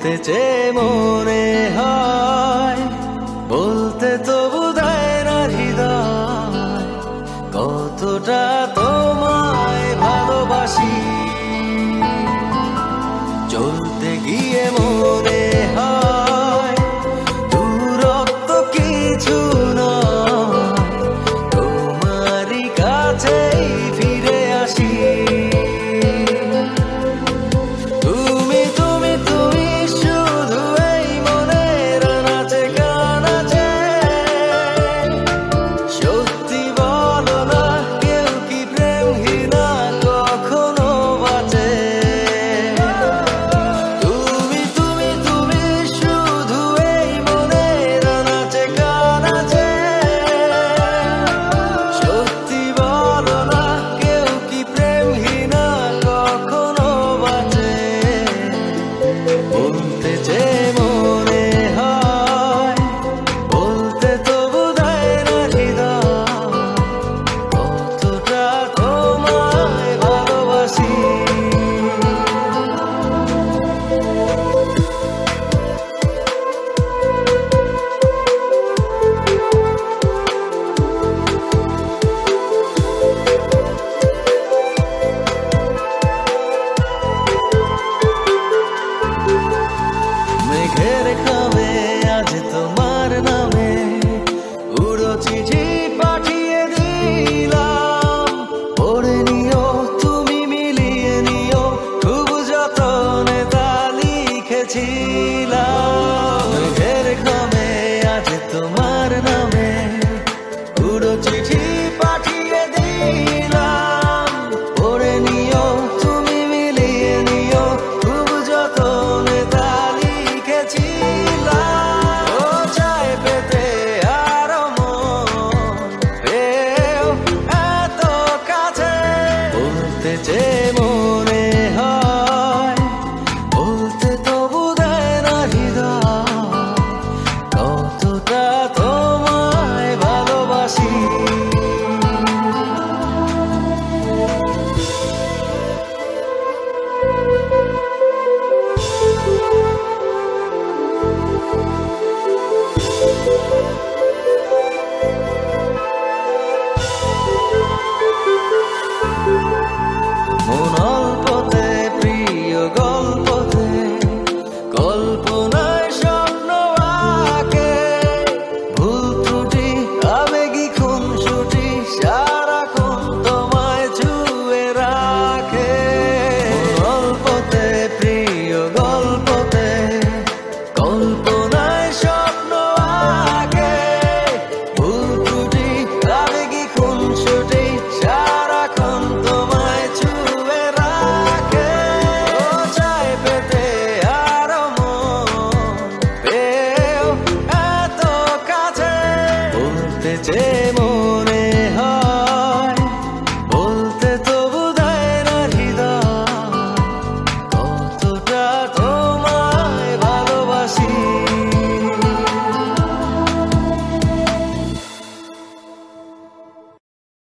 বলতে যে মনে হয় বলতে তো বোধহয় না হৃদয় কতটা তোমায় ভালোবাসি। চলতে গিয়ে মনে হয় দূরত্ব কিছু নয়, তোমারই কাছেই ফিরে আসি। মেঘের খামে আজ তোমার নামে উড়ো চিঠি পাঠিয়ে দিলাম, পড়ে নিও তুমি মিলিয়ে নিও খুব যতনে তা লিখেছিলাম।